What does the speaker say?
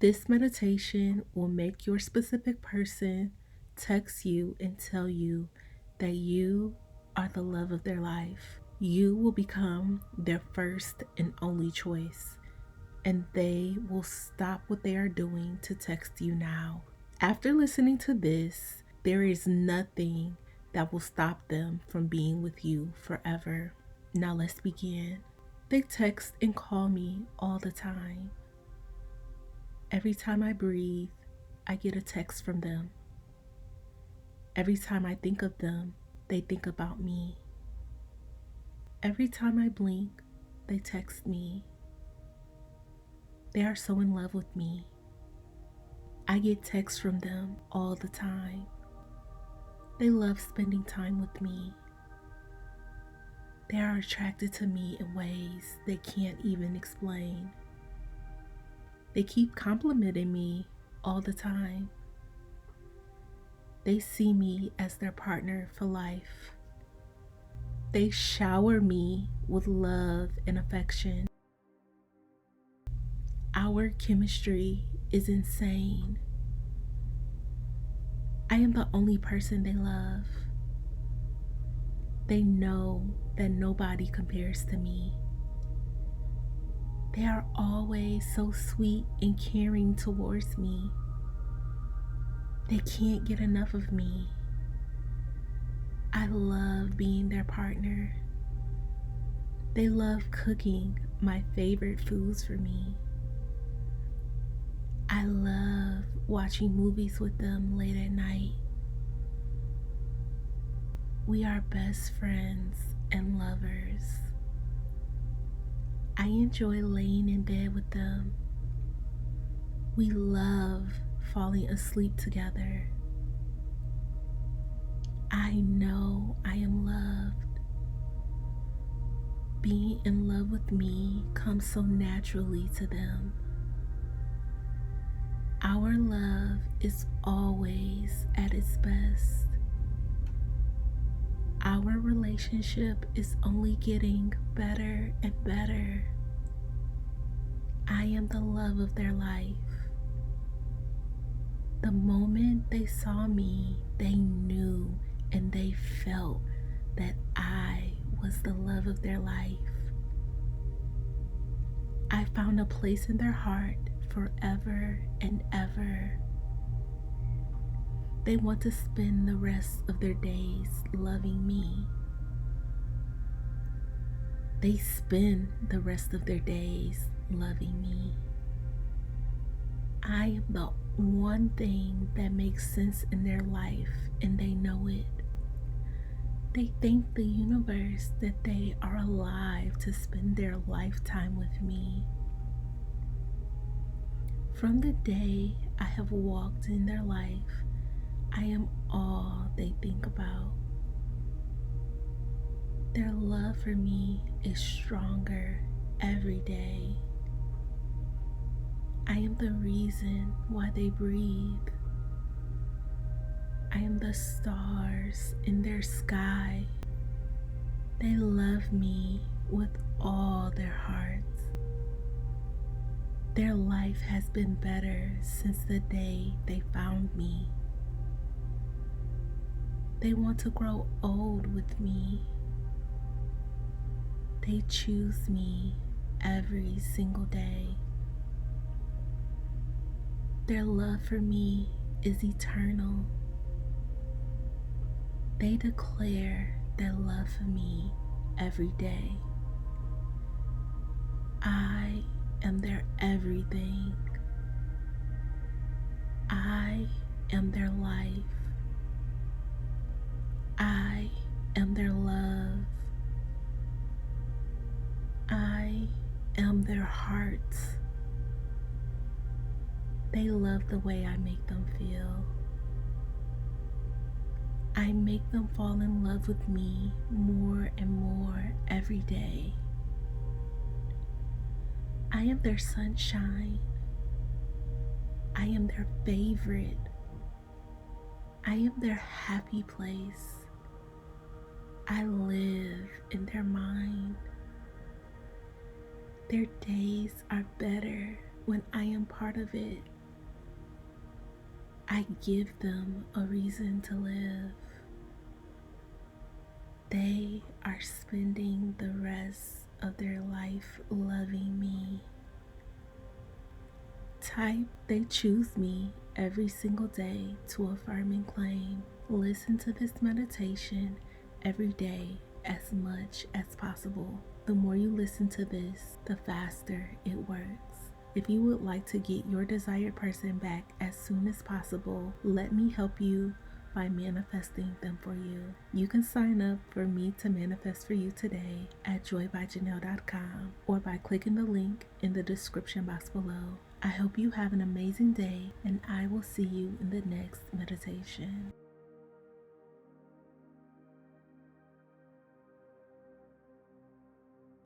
This meditation will make your specific person text you and tell you that you are the love of their life. You will become their first and only choice, and they will stop what they are doing to text you now. After listening to this, there is nothing that will stop them from being with you forever. Now let's begin. They text and call me all the time. Every time I breathe, I get a text from them. Every time I think of them, they think about me. Every time I blink, they text me. They are so in love with me. I get texts from them all the time. They love spending time with me. They are attracted to me in ways they can't even explain. They keep complimenting me all the time. They see me as their partner for life. They shower me with love and affection. Our chemistry is insane. I am the only person they love. They know that nobody compares to me. They are always so sweet and caring towards me. They can't get enough of me. I love being their partner. They love cooking my favorite foods for me. I love watching movies with them late at night. We are best friends and lovers. I enjoy laying in bed with them. We love falling asleep together. I know I am loved. Being in love with me comes so naturally to them. Our love is always at its best. Our relationship is only getting better and better. I am the love of their life. The moment they saw me, they knew and they felt that I was the love of their life. I found a place in their heart forever and ever. They want to spend the rest of their days loving me. They spend the rest of their days loving me. I am the one thing that makes sense in their life, and they know it. They thank the universe that they are alive to spend their lifetime with me. From the day I have walked in their life, I am all they think about. Their love for me is stronger every day. I am the reason why they breathe. I am the stars in their sky. They love me with all their hearts. Their life has been better since the day they found me. They want to grow old with me. They choose me every single day. Their love for me is eternal. They declare their love for me every day. I am their everything. I am their life. I am their love. I am their hearts. They love the way I make them feel. I make them fall in love with me more and more every day. I am their sunshine. I am their favorite. I am their happy place. I live in their mind. Their days are better when I am part of it. I give them a reason to live. They are spending the rest of their life loving me. Type, they choose me every single day to affirm and claim. Listen to this meditation every day as much as possible. The more you listen to this, the faster it works. If you would like to get your desired person back as soon as possible, let me help you by manifesting them for you. You can sign up for me to manifest for you today at joybyjanell.com or by clicking the link in the description box below. I hope you have an amazing day, and I will see you in the next meditation.